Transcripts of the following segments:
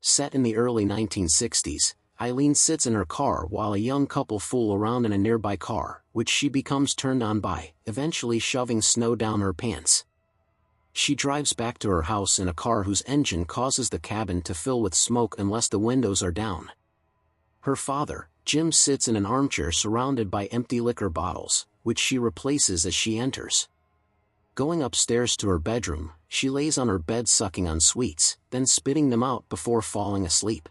Set in the early 1960s, Eileen sits in her car while a young couple fool around in a nearby car, which she becomes turned on by, eventually shoving snow down her pants. She drives back to her house in a car whose engine causes the cabin to fill with smoke unless the windows are down. Her father, Jim, sits in an armchair surrounded by empty liquor bottles, which she replaces as she enters. Going upstairs to her bedroom, she lays on her bed sucking on sweets, then spitting them out before falling asleep.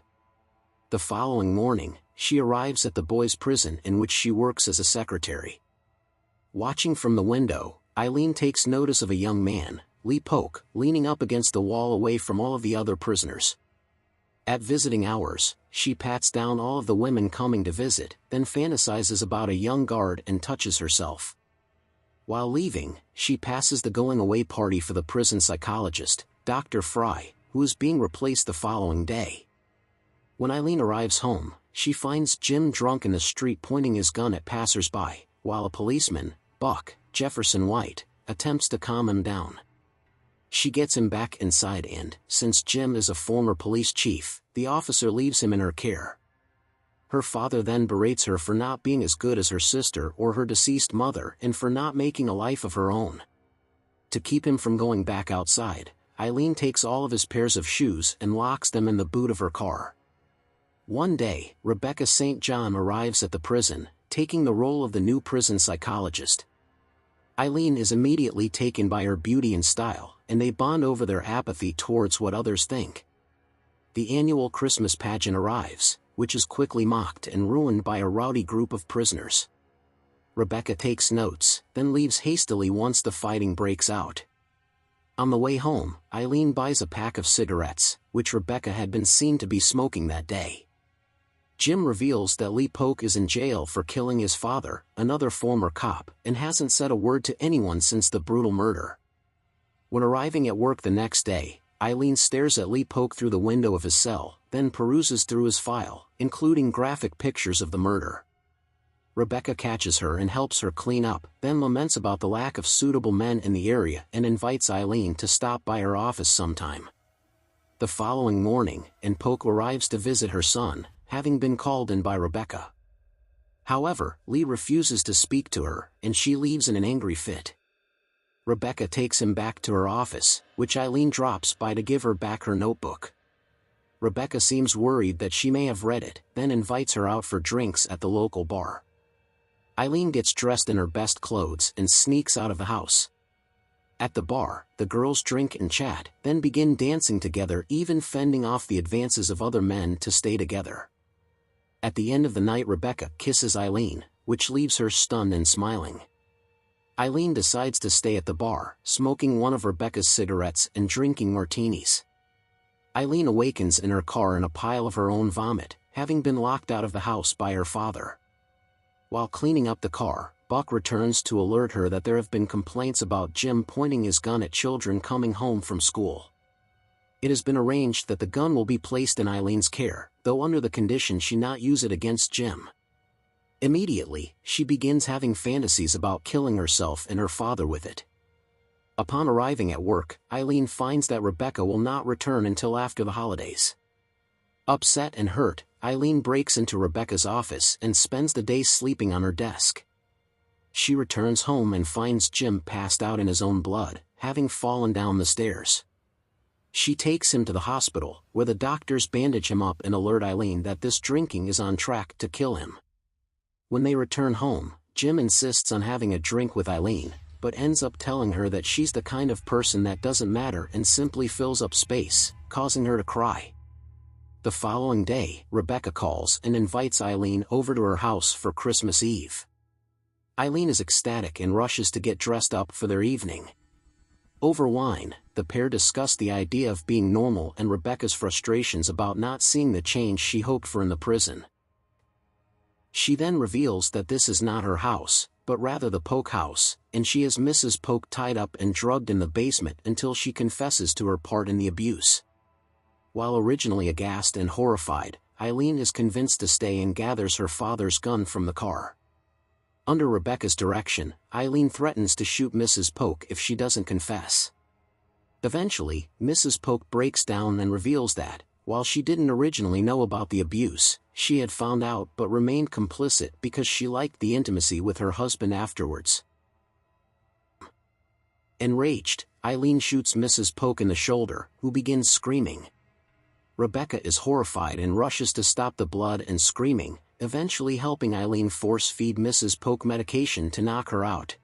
The following morning, she arrives at the boys' prison in which she works as a secretary. Watching from the window, Eileen takes notice of a young man, Lee Polk, leaning up against the wall away from all of the other prisoners. At visiting hours, she pats down all of the women coming to visit, then fantasizes about a young guard and touches herself. While leaving, she passes the going-away party for the prison psychologist, Dr. Fry, who is being replaced the following day. When Eileen arrives home, she finds Jim drunk in the street pointing his gun at passers-by, while a policeman, Buck Jefferson White, attempts to calm him down. She gets him back inside and, since Jim is a former police chief, the officer leaves him in her care. Her father then berates her for not being as good as her sister or her deceased mother and for not making a life of her own. To keep him from going back outside, Eileen takes all of his pairs of shoes and locks them in the boot of her car. One day, Rebecca St. John arrives at the prison, taking the role of the new prison psychologist. Eileen is immediately taken by her beauty and style, and they bond over their apathy towards what others think. The annual Christmas pageant arrives, which is quickly mocked and ruined by a rowdy group of prisoners. Rebecca takes notes, then leaves hastily once the fighting breaks out. On the way home, Eileen buys a pack of cigarettes, which Rebecca had been seen to be smoking that day. Jim reveals that Lee Polk is in jail for killing his father, another former cop, and hasn't said a word to anyone since the brutal murder. When arriving at work the next day, Eileen stares at Lee Polk through the window of his cell, then peruses through his file, including graphic pictures of the murder. Rebecca catches her and helps her clean up, then laments about the lack of suitable men in the area and invites Eileen to stop by her office sometime. The following morning, Polk arrives to visit her son, having been called in by Rebecca. However, Lee refuses to speak to her, and she leaves in an angry fit. Rebecca takes him back to her office, which Eileen drops by to give her back her notebook. Rebecca seems worried that she may have read it, then invites her out for drinks at the local bar. Eileen gets dressed in her best clothes and sneaks out of the house. At the bar, the girls drink and chat, then begin dancing together, even fending off the advances of other men to stay together. At the end of the night, Rebecca kisses Eileen, which leaves her stunned and smiling. Eileen decides to stay at the bar, smoking one of Rebecca's cigarettes and drinking martinis. Eileen awakens in her car in a pile of her own vomit, having been locked out of the house by her father. While cleaning up the car, Buck returns to alert her that there have been complaints about Jim pointing his gun at children coming home from school. It has been arranged that the gun will be placed in Eileen's care, though under the condition she not use it against Jim. Immediately, she begins having fantasies about killing herself and her father with it. Upon arriving at work, Eileen finds that Rebecca will not return until after the holidays. Upset and hurt, Eileen breaks into Rebecca's office and spends the day sleeping on her desk. She returns home and finds Jim passed out in his own blood, having fallen down the stairs. She takes him to the hospital, where the doctors bandage him up and alert Eileen that this drinking is on track to kill him. When they return home, Jim insists on having a drink with Eileen, but ends up telling her that she's the kind of person that doesn't matter and simply fills up space, causing her to cry. The following day, Rebecca calls and invites Eileen over to her house for Christmas Eve. Eileen is ecstatic and rushes to get dressed up for their evening. Over wine, the pair discuss the idea of being normal and Rebecca's frustrations about not seeing the change she hoped for in the prison. She then reveals that this is not her house, but rather the Polk house, and she has Mrs. Polk tied up and drugged in the basement until she confesses to her part in the abuse. While originally aghast and horrified, Eileen is convinced to stay and gathers her father's gun from the car. Under Rebecca's direction, Eileen threatens to shoot Mrs. Polk if she doesn't confess. Eventually, Mrs. Polk breaks down and reveals that, While she didn't originally know about the abuse, she had found out but remained complicit because she liked the intimacy with her husband afterwards. Enraged, Eileen shoots Mrs. Polk in the shoulder, who begins screaming. Rebecca is horrified and rushes to stop the blood and screaming, eventually helping Eileen force-feed Mrs. Polk medication to knock her out.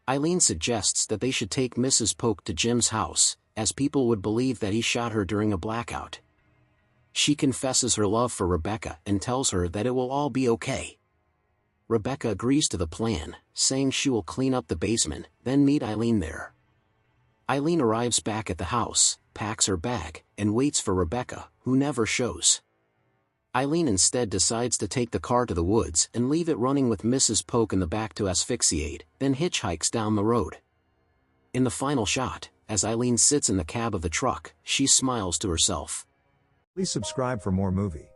Eileen suggests that they should take Mrs. Polk to Jim's house, as people would believe that he shot her during a blackout. She confesses her love for Rebecca and tells her that it will all be okay. Rebecca agrees to the plan, saying she will clean up the basement, then meet Eileen there. Eileen arrives back at the house, packs her bag, and waits for Rebecca, who never shows. Eileen instead decides to take the car to the woods and leave it running with Mrs. Polk in the back to asphyxiate, then hitchhikes down the road. In the final shot, as Eileen sits in the cab of the truck, she smiles to herself. Please subscribe for more movie